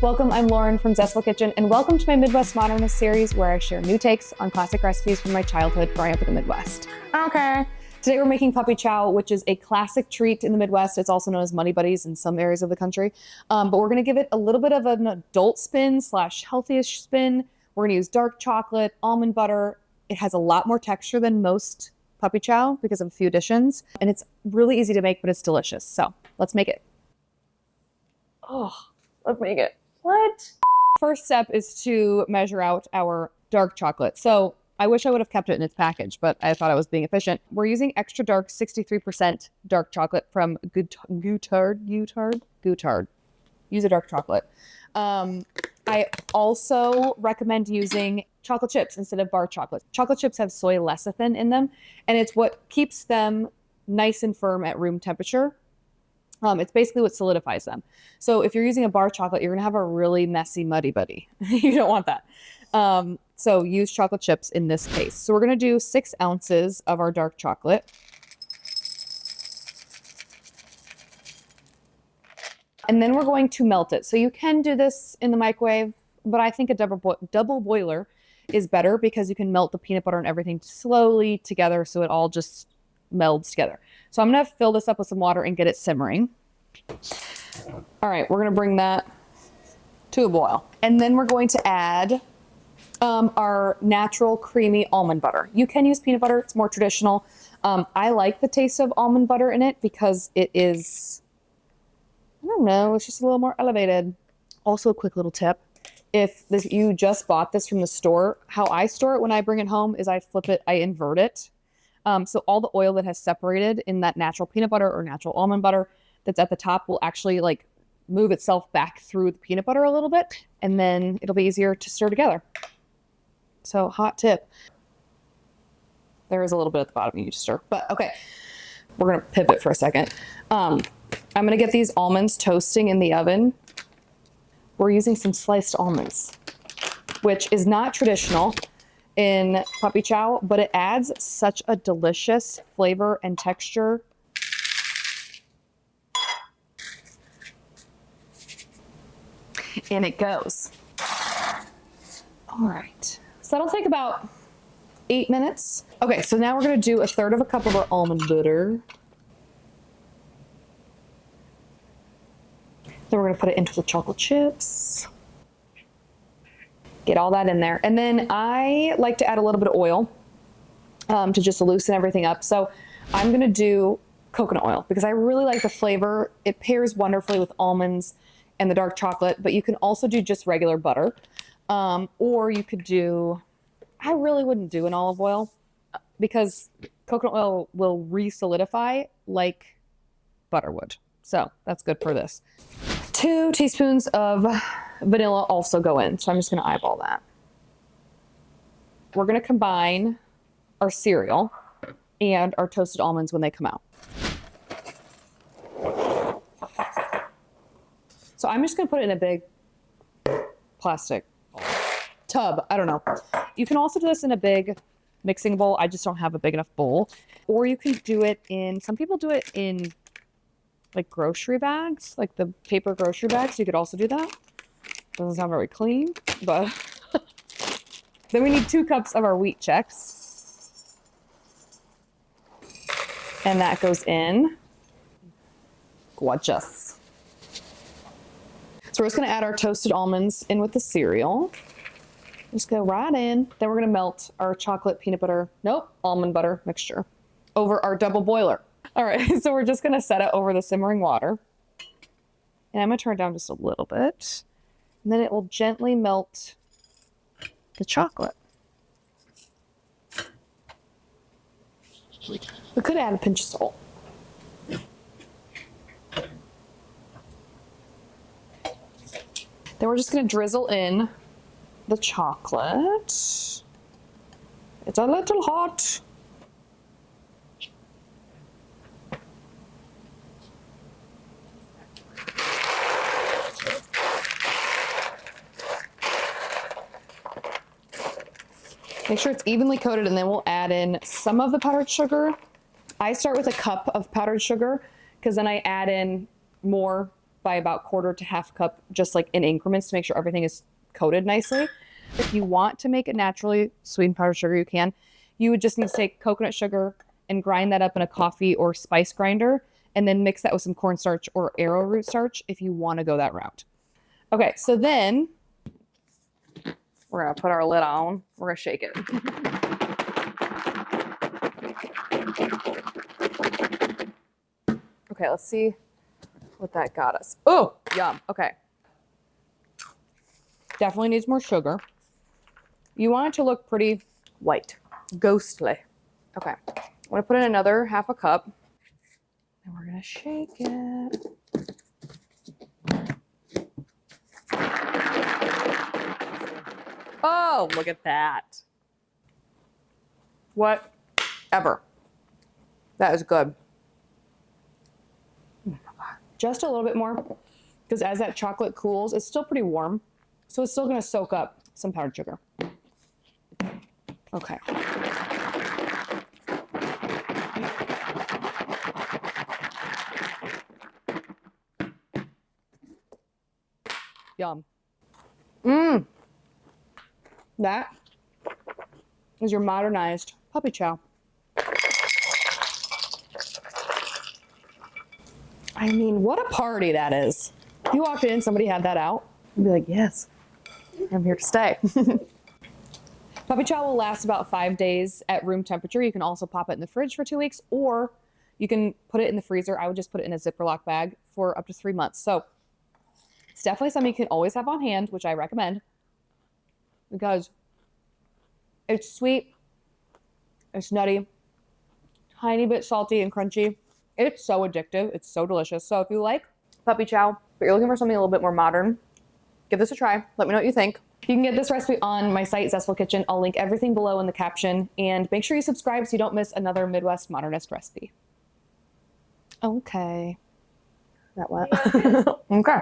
Welcome, I'm Lauren from Zestful Kitchen, and welcome to my Midwest Modernist series where I share new takes on classic recipes from my childhood growing up in the Midwest. Okay. Today we're making puppy chow, which is a classic treat in the Midwest. It's also known as Money Buddies in some areas of the country. But we're gonna give it a little bit of an adult spin / healthiest spin. We're gonna use dark chocolate, almond butter. It has a lot more texture than most puppy chow because of a few additions. And it's really easy to make, but it's delicious. So let's make it. Oh, let's make it. What? First step is to measure out our dark chocolate. So I wish I would have kept it in its package, but I thought I was being efficient. We're using extra dark 63% dark chocolate from Guttard. Use a dark chocolate. I also recommend using chocolate chips instead of bar chocolate. Chocolate chips have soy lecithin in them, and it's what keeps them nice and firm at room temperature. It's basically what solidifies them. So if you're using a bar chocolate, you're gonna have a really messy, muddy buddy. You don't want that. So use chocolate chips in this case. So we're gonna do 6 ounces of our dark chocolate. And then we're going to melt it. So you can do this in the microwave, but I think a double boiler is better because you can melt the peanut butter and everything slowly together so it all just melds together. So I'm gonna fill this up with some water and get it simmering. All right, we're gonna bring that to a boil. And then we're going to add our natural creamy almond butter. You can use peanut butter, it's more traditional. I like the taste of almond butter in it because it is, I don't know, it's just a little more elevated. Also a quick little tip. If you just bought this from the store, how I store it when I bring it home is I flip it, I invert it. So all the oil that has separated in that natural peanut butter or natural almond butter that's at the top will actually like move itself back through the peanut butter a little bit, and then it'll be easier to stir together. So hot tip. There is a little bit at the bottom you need to stir, but okay. We're gonna pivot for a second. I'm gonna get these almonds toasting in the oven. We're using some sliced almonds, which is not traditional in puppy chow, but it adds such a delicious flavor and texture. And it goes. All right, so that'll take about 8 minutes. Okay, so now we're gonna do 1/3 cup of our almond butter. Then we're gonna put it into the chocolate chips. Get all that in there. And then I like to add a little bit of oil to just loosen everything up. So I'm gonna do coconut oil because I really like the flavor. It pairs wonderfully with almonds and the dark chocolate, but you can also do just regular butter. Or you could do, I really wouldn't do an olive oil because coconut oil will re-solidify like butter would. So that's good for this. 2 teaspoons of vanilla also go in. So I'm just gonna eyeball that. We're gonna combine our cereal and our toasted almonds when they come out. So I'm just gonna put it in a big plastic tub. I don't know. You can also do this in a big mixing bowl. I just don't have a big enough bowl. Or you can do it in, some people do it in like grocery bags, like the paper grocery bags. You could also do that. Doesn't sound very clean, but then we need 2 cups of our wheat Chex. And that goes in. Gorgeous. So we're just gonna add our toasted almonds in with the cereal. Just go right in. Then we're gonna melt our chocolate almond butter mixture over our double boiler. All right, so we're just gonna set it over the simmering water. And I'm gonna turn it down just a little bit. And then it will gently melt the chocolate. We could add a pinch of salt. Then we're just gonna drizzle in the chocolate. It's a little hot. Make sure it's evenly coated, and then we'll add in some of the powdered sugar. I start with a cup of powdered sugar because then I add in more by about quarter to half cup, just like in increments to make sure everything is coated nicely. If you want to make it naturally sweetened powdered sugar, you can. You would just need to take coconut sugar and grind that up in a coffee or spice grinder, and then mix that with some cornstarch or arrowroot starch if you want to go that route. Okay, so then we're gonna put our lid on. We're gonna shake it. Okay, let's see what that got us. Oh, yum. Okay. Definitely needs more sugar. You want it to look pretty white, ghostly. Okay, I'm gonna put in another half a cup, and we're gonna shake it. Oh, look at that. Whatever. That is good. Just a little bit more, because as that chocolate cools, it's still pretty warm. So it's still gonna soak up some powdered sugar. Okay. Yum. Mmm. That is your modernized puppy chow. I mean, what a party that is. If you walked in, somebody had that out, you'd be like, yes, I'm here to stay. Puppy chow will last about 5 days at room temperature. You can also pop it in the fridge for 2 weeks, or you can put it in the freezer. I would just put it in a Ziploc bag for up to 3 months. So it's definitely something you can always have on hand, which I recommend, because it's sweet, it's nutty, tiny bit salty and crunchy. It's so addictive. It's so delicious. So if you like puppy chow, but you're looking for something a little bit more modern, give this a try. Let me know what you think. You can get this recipe on my site, Zestful Kitchen. I'll link everything below in the caption. And make sure you subscribe so you don't miss another Midwest modernist recipe. Okay. That what? Okay.